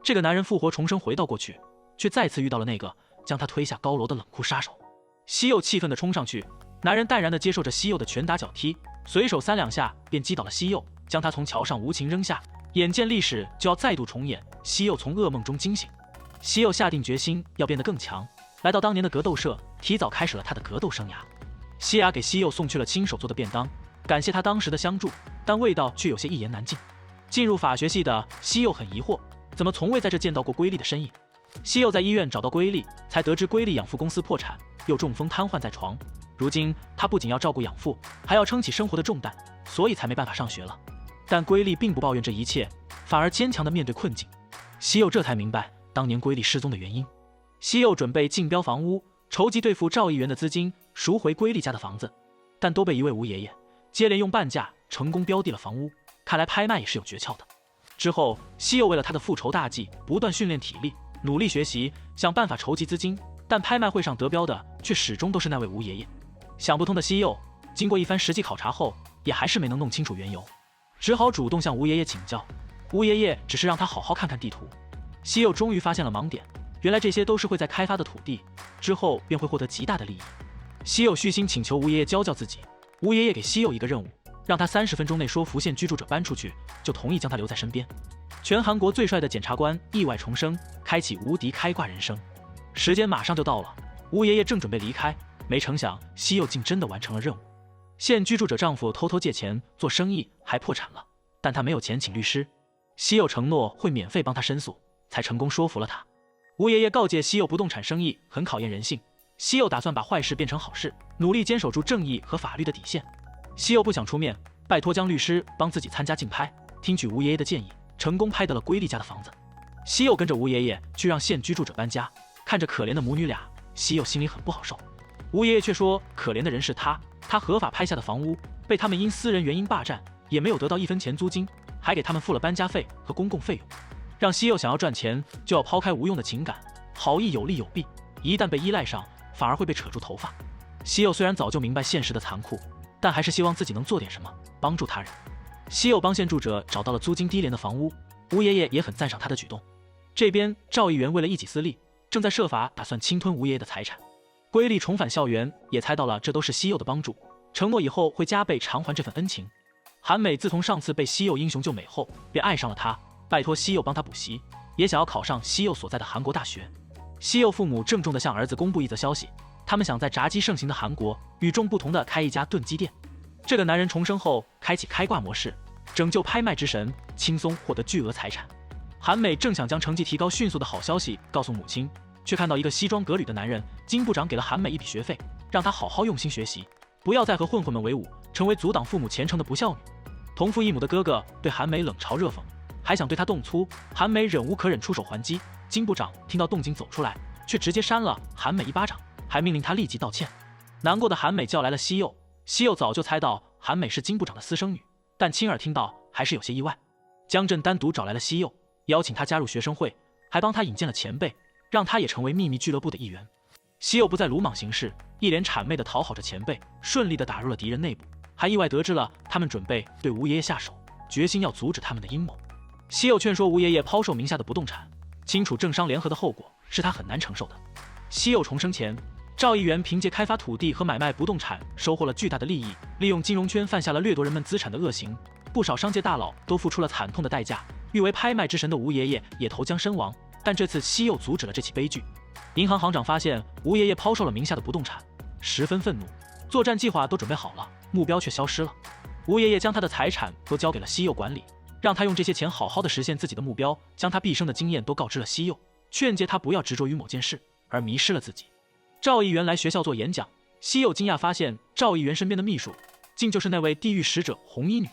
这个男人复活重生回到过去，却再次遇到了那个将他推下高楼的冷酷杀手。西柚气愤地冲上去，男人淡然地接受着西柚的拳打脚踢，随手3、2下便击倒了西柚，将他从桥上无情扔下。眼见历史就要再度重演，西柚从噩梦中惊醒。西柚下定决心要变得更强，来到当年的格斗社，提早开始了他的格斗生涯。西雅给西柚送去了亲手做的便当，感谢他当时的相助，但味道却有些一言难尽。进入法学系的西柚很疑惑，怎么从未在这见到过瑰丽的身影？西柚在医院找到瑰丽，才得知瑰丽养父公司破产，又中风瘫痪在床。如今他不仅要照顾养父，还要撑起生活的重担，所以才没办法上学了。但瑰丽并不抱怨这一切，反而坚强地面对困境。西柚这才明白当年瑰丽失踪的原因。西柚准备竞标房屋，筹集对付赵议员的资金，赎回瑰丽家的房子，但都被一位吴爷爷接连用半价成功标的了房屋。看来拍卖也是有诀窍的。之后，西柚为了他的复仇大计，不断训练体力，努力学习，想办法筹集资金，但拍卖会上得标的却始终都是那位吴爷爷。想不通的西柚，经过一番实际考察后，也还是没能弄清楚缘由，只好主动向吴爷爷请教。吴爷爷只是让他好好看看地图。西柚终于发现了盲点，原来这些都是会在开发的土地，之后便会获得极大的利益。西柚虚心请求吴爷爷教教自己，吴爷爷给西柚一个任务，让他30分钟内说服现居住者搬出去，就同意将他留在身边。全韩国最帅的检察官意外重生，开启无敌开挂人生。时间马上就到了，吴爷爷正准备离开，没成想西柚竟真的完成了任务。现居住者丈夫偷偷借钱做生意，还破产了，但他没有钱请律师。西柚承诺会免费帮他申诉，才成功说服了他。吴爷爷告诫西柚，不动产生意很考验人性。西柚打算把坏事变成好事，努力坚守住正义和法律的底线。西柚不想出面，拜托江律师帮自己参加竞拍，听取吴爷爷的建议，成功拍得了瑰丽家的房子。西柚跟着吴爷爷去让现居住者搬家，看着可怜的母女俩，西柚心里很不好受。吴爷爷却说，可怜的人是他合法拍下的房屋被他们因私人原因霸占，也没有得到1分钱租金，还给他们付了搬家费和公共费用，让西柚想要赚钱就要抛开无用的情感，好意有利有弊，一旦被依赖上，反而会被扯住头发。西柚虽然早就明白现实的残酷，但还是希望自己能做点什么，帮助他人。西柚帮现住者找到了租金低廉的房屋，吴爷爷也很赞赏他的举动。这边赵议员为了一己私利，正在设法打算侵吞吴爷爷的财产。瑰丽重返校园，也猜到了这都是西柚的帮助，承诺以后会加倍偿还这份恩情。韩美自从上次被西柚英雄救美后，便爱上了他，拜托西柚帮他补习，也想要考上西柚所在的韩国大学。西柚父母郑重地向儿子公布一则消息，他们想在炸鸡盛行的韩国与众不同地开一家炖鸡店。这个男人重生后开启开挂模式，拯救拍卖之神，轻松获得巨额财产。韩美正想将成绩提高迅速的好消息告诉母亲，却看到一个西装革履的男人金部长给了韩美一笔学费，让她好好用心学习，不要再和混混们为伍，成为阻挡父母前程的不孝女。同父异母的哥哥对韩美冷嘲热讽，还想对她动粗，韩美忍无可忍出手还击。金部长听到动静走出来，却直接扇了韩美一巴掌，还命令她立即道歉。难过的韩美叫来了西柚，西柚早就猜到韩美是金部长的私生女，但亲耳听到还是有些意外。江震单独找来了西柚，邀请她加入学生会，还帮她引荐了前辈，让她也成为秘密俱乐部的一员。西柚不再鲁莽行事，一脸谄媚地讨好着前辈，顺利地打入了敌人内部，还意外得知了他们准备对吴爷爷下手，决心要阻止他们的阴谋。西柚劝说吴爷爷抛售名下的不动产，清楚政商联合的后果是他很难承受的。西柚重生前，赵议员凭借开发土地和买卖不动产收获了巨大的利益，利用金融圈犯下了掠夺人们资产的恶行，不少商界大佬都付出了惨痛的代价。誉为拍卖之神的吴爷爷也投江身亡，但这次西柚阻止了这起悲剧。银行行长发现吴爷爷抛售了名下的不动产，十分愤怒，作战计划都准备好了，目标却消失了。吴爷爷将他的财产都交给了西柚管理，让他用这些钱好好的实现自己的目标，将他毕生的经验都告知了西柚，劝诫他不要执着于某件事而迷失了自己。赵议员来学校做演讲，西柚惊讶发现赵议员身边的秘书竟就是那位地狱使者红衣女。